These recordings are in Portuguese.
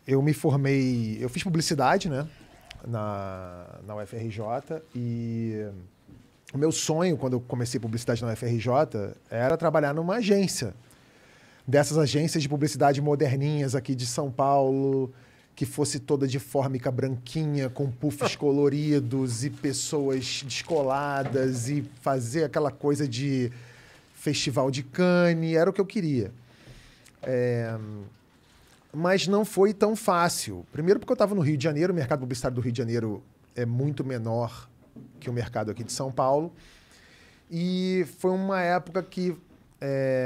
eu me formei... Eu fiz publicidade, né? Na UFRJ. E o meu sonho, quando eu comecei publicidade na UFRJ, era trabalhar numa agência. Dessas agências de publicidade moderninhas aqui de São Paulo, que fosse toda de fórmica branquinha, com puffs coloridos e pessoas descoladas e fazer aquela coisa de Festival de Cannes. Era o que eu queria. Mas não foi tão fácil. Primeiro porque eu estava no Rio de Janeiro, o mercado publicitário do Rio de Janeiro é muito menor que o mercado aqui de São Paulo. E foi uma época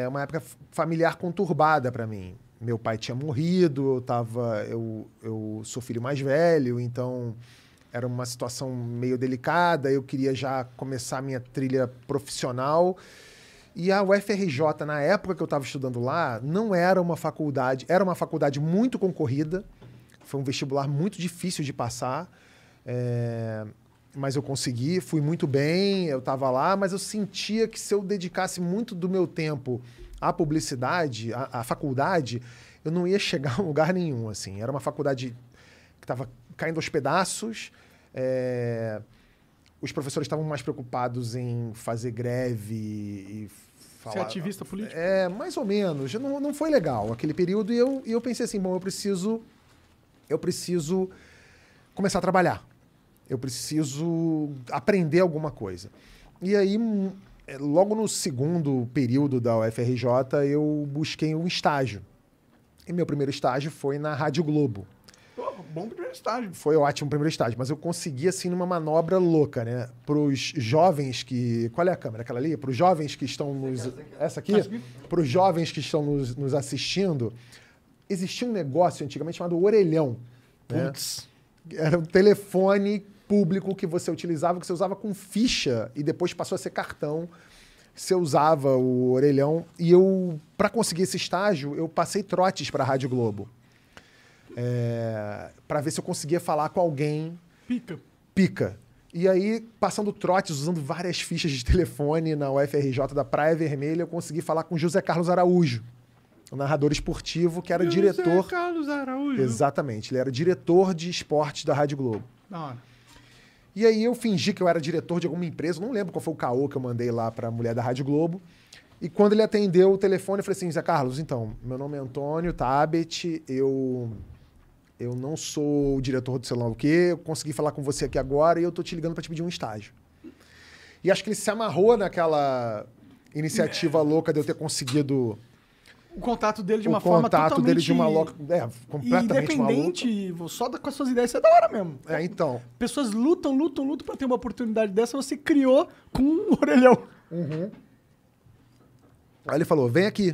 uma época familiar conturbada para mim. Meu pai tinha morrido, eu sou filho mais velho, então era uma situação meio delicada. Eu queria já começar a minha trilha profissional. E a UFRJ, na época que eu estava estudando lá, não era uma faculdade... Era uma faculdade muito concorrida. Foi um vestibular muito difícil de passar. Mas eu consegui, fui muito bem, eu estava lá. Mas eu sentia que se eu dedicasse muito do meu tempo à publicidade, à faculdade, eu não ia chegar a lugar nenhum, assim. Era uma faculdade que estava caindo aos pedaços. Os professores estavam mais preocupados em fazer greve e falar... Ser ativista político? Mais ou menos. Não foi legal aquele período. E eu pensei assim, bom, eu preciso começar a trabalhar. Eu preciso aprender alguma coisa. E aí, logo no segundo período da UFRJ, eu busquei um estágio. E meu primeiro estágio foi na Rádio Globo. Bom primeiro estágio. Foi ótimo o primeiro estágio, mas eu consegui, assim, numa manobra louca, né? Para os jovens que... Qual é a câmera? Aquela ali? Para os jovens que estão nos... Essa aqui? Para os jovens que estão nos assistindo, existia um negócio antigamente chamado orelhão. Né? Era um telefone público que você utilizava, que você usava com ficha e depois passou a ser cartão. Você usava o orelhão. E eu, para conseguir esse estágio, eu passei trotes para a Rádio Globo. Para ver se eu conseguia falar com alguém. Pica. E aí, passando trotes, usando várias fichas de telefone na UFRJ da Praia Vermelha, eu consegui falar com José Carlos Araújo, o narrador esportivo, que era diretor... José Carlos Araújo. Exatamente, ele era diretor de esportes da Rádio Globo. Não. E aí eu fingi que eu era diretor de alguma empresa, não lembro qual foi o caô que eu mandei lá para a mulher da Rádio Globo. E quando ele atendeu o telefone, eu falei assim, Zé Carlos, então, meu nome é Antônio Tabet, eu não sou o diretor do sei lá o quê, eu consegui falar com você aqui agora e eu tô te ligando para te pedir um estágio. E acho que ele se amarrou naquela iniciativa louca de eu ter conseguido... O contato dele de uma forma totalmente... O contato dele de uma louca... completamente independente, só com as suas ideias, isso é da hora mesmo. Então... Pessoas lutam pra ter uma oportunidade dessa, você criou com um orelhão. Uhum. Aí ele falou, vem aqui.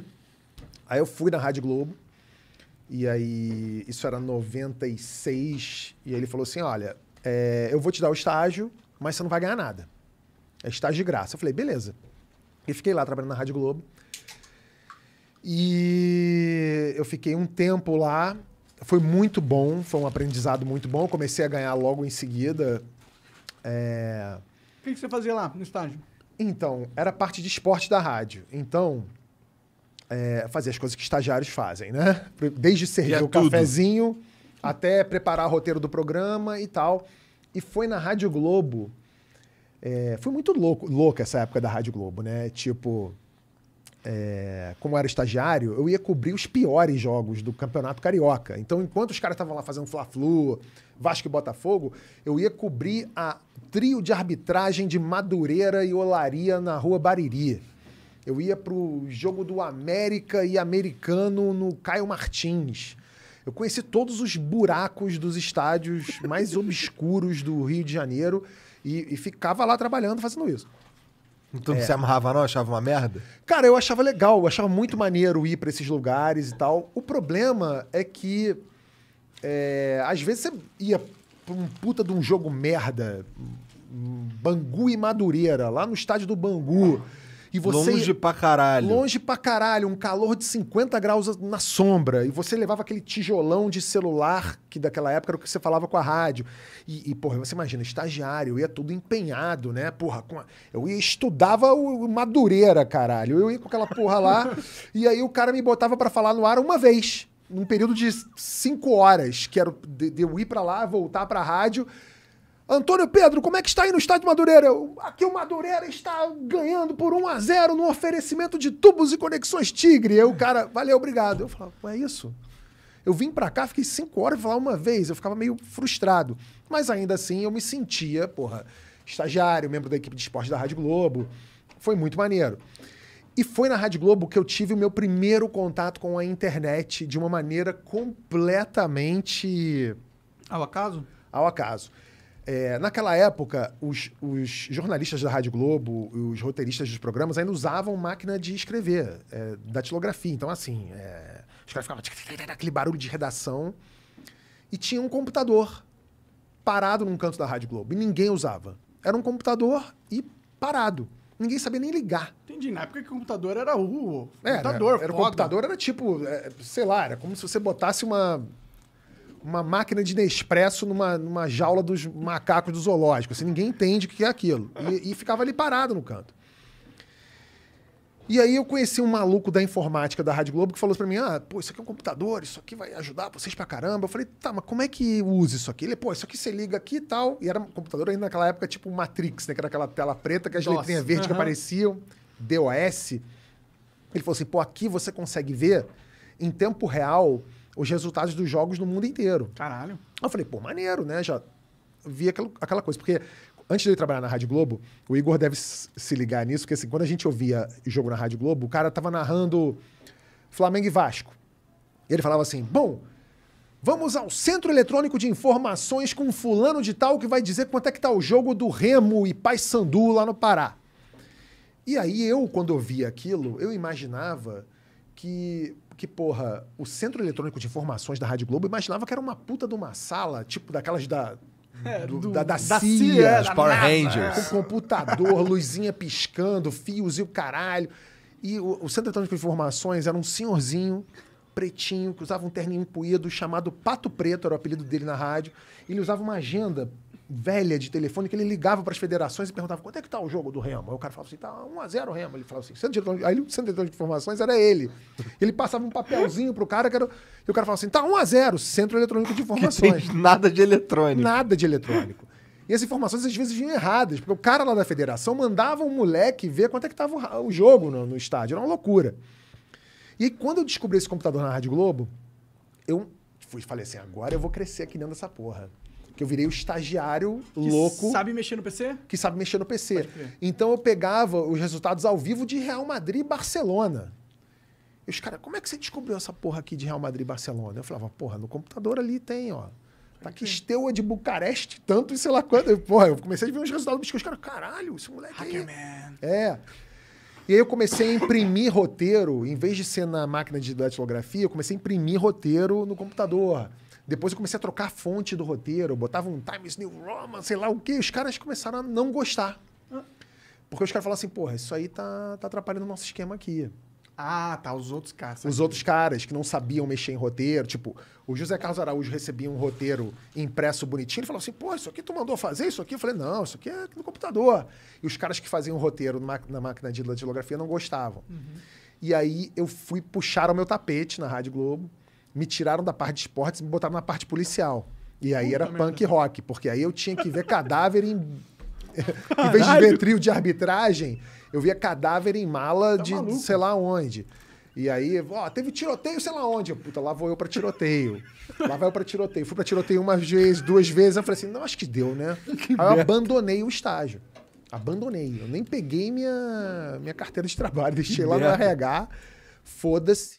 Aí eu fui na Rádio Globo, e aí isso era 96, e aí ele falou assim, olha, eu vou te dar o estágio, mas você não vai ganhar nada. É estágio de graça. Eu falei, beleza. E fiquei lá trabalhando na Rádio Globo. E eu fiquei um tempo lá, foi muito bom, foi um aprendizado muito bom. Eu comecei a ganhar logo em seguida. O que você fazia lá no estágio? Então, era parte de esporte da rádio. Então, fazia as coisas que estagiários fazem, né? Desde servir o cafezinho até preparar o roteiro do programa e tal. E foi na Rádio Globo. Foi muito louca essa época da Rádio Globo, né? Tipo... como eu era estagiário, eu ia cobrir os piores jogos do Campeonato Carioca. Então, enquanto os caras estavam lá fazendo Fla-Flu, Vasco e Botafogo, eu ia cobrir a trio de arbitragem de Madureira e Olaria na Rua Bariri. Eu ia pro jogo do América e Americano no Caio Martins. Eu conheci todos os buracos dos estádios mais obscuros do Rio de Janeiro e ficava lá trabalhando, fazendo isso. Então não se amarrava não? Achava uma merda? Cara, eu achava legal, eu achava muito maneiro ir para esses lugares e tal. O problema é que, às vezes, você ia pra um puta de um jogo merda, Bangu e Madureira, lá no estádio do Bangu. E você longe pra caralho. Longe pra caralho, um calor de 50 graus na sombra. E você levava aquele tijolão de celular, que daquela época era o que você falava com a rádio. Porra, você imagina, estagiário, eu ia tudo empenhado, né? Porra, estudava o Madureira, caralho. Eu ia com aquela porra lá, e aí o cara me botava pra falar no ar uma vez. num período de 5 horas, que era de eu ir pra lá, voltar pra rádio. Antônio Pedro, como é que está aí no estádio Madureira? Aqui o Madureira está ganhando por 1-0 no oferecimento de tubos e conexões Tigre. Aí o cara, valeu, obrigado. Eu falava, é isso? Eu vim pra cá, fiquei 5 horas pra falar uma vez. Eu ficava meio frustrado. Mas ainda assim, eu me sentia, estagiário, membro da equipe de esporte da Rádio Globo. Foi muito maneiro. E foi na Rádio Globo que eu tive o meu primeiro contato com a internet de uma maneira completamente... Ao acaso? Ao acaso. Naquela época, os jornalistas da Rádio Globo, os roteiristas dos programas ainda usavam máquina de escrever, datilografia. Então, assim, os caras ficavam aquele barulho de redação e tinha um computador parado num canto da Rádio Globo e ninguém usava. Era um computador e parado. Ninguém sabia nem ligar. Entendi. Na época que o computador era o computador. Era o computador, era tipo, sei lá, era como se você botasse uma máquina de Nespresso numa jaula dos macacos do zoológico. Assim, ninguém entende o que é aquilo. E ficava ali parado no canto. E aí eu conheci um maluco da informática da Rádio Globo que falou pra mim, isso aqui é um computador, isso aqui vai ajudar vocês pra caramba. Eu falei, tá, mas como é que usa isso aqui? Ele, isso aqui você liga aqui e tal. E era um computador ainda naquela época tipo Matrix, né? Que era aquela tela preta que as letrinhas verdes que apareciam, DOS. Ele falou assim, aqui você consegue ver em tempo real os resultados dos jogos no mundo inteiro. Caralho. Eu falei, maneiro, né? Já vi aquela coisa. Porque antes de eu trabalhar na Rádio Globo, o Igor deve se ligar nisso, porque assim, quando a gente ouvia o jogo na Rádio Globo, o cara tava narrando Flamengo e Vasco. E ele falava assim, vamos ao Centro Eletrônico de Informações com fulano de tal que vai dizer quanto é que tá o jogo do Remo e Paysandu lá no Pará. E aí quando eu via aquilo, eu imaginava que o Centro Eletrônico de Informações da Rádio Globo, eu imaginava que era uma puta de uma sala, tipo daquelas da CIA, os Power Rangers. Com computador, luzinha piscando, fios e o caralho. E o Centro Eletrônico de Informações era um senhorzinho pretinho, que usava um terninho empuído, chamado Pato Preto, era o apelido dele na rádio. Ele usava uma agenda velha de telefone que ele ligava para as federações e perguntava quanto é que tá o jogo do Remo. Aí o cara falava assim, tá 1-0 Remo. Ele falava assim, aí o Centro Eletrônico de Informações era ele. Ele passava um papelzinho pro cara, e o cara falava assim, tá 1-0, Centro Eletrônico de Informações. Tem nada de eletrônico. Nada de eletrônico. E as informações às vezes vinham erradas, porque o cara lá da federação mandava um moleque ver quanto é que tava o jogo no estádio. Era uma loucura. E aí, quando eu descobri esse computador na Rádio Globo, eu falei assim, agora eu vou crescer aqui dentro dessa porra. Que eu virei o estagiário louco. Que sabe mexer no PC? Que sabe mexer no PC. Então eu pegava os resultados ao vivo de Real Madrid e Barcelona. E os caras, como é que você descobriu essa porra aqui de Real Madrid e Barcelona? Eu falava, no computador ali tem, ó. Tá aqui Steaua de Bucareste, tanto e sei lá quanto. Eu comecei a ver uns resultados, os caras, caralho, esse moleque Hackerman. E aí eu comecei a imprimir roteiro, em vez de ser na máquina de datilografia, eu comecei a imprimir roteiro no computador. Depois eu comecei a trocar a fonte do roteiro, botava um Times New Roman, sei lá o quê. Os caras começaram a não gostar. Porque os caras falavam assim, isso aí tá atrapalhando o nosso esquema aqui. Os outros caras. Os outros caras que não sabiam mexer em roteiro. Tipo, o José Carlos Araújo recebia um roteiro impresso bonitinho. Ele falava assim, isso aqui tu mandou fazer isso aqui? Eu falei, não, isso aqui é no computador. E os caras que faziam o roteiro na máquina de datilografia não gostavam. E aí puxaram o meu tapete na Rádio Globo, me tiraram da parte de esportes e me botaram na parte policial. E aí era punk rock, porque aí eu tinha que ver cadáver em vez de ver trio de arbitragem, eu via cadáver em mala de sei lá onde. E aí, teve tiroteio sei lá onde. Puta, lá vou eu pra tiroteio. Lá vai eu pra tiroteio. Fui pra tiroteio uma vez, 2 vezes. Eu falei assim, não, acho que deu, né? Aí eu abandonei o estágio. Abandonei. Eu nem peguei minha carteira de trabalho. Deixei lá no RH. Foda-se.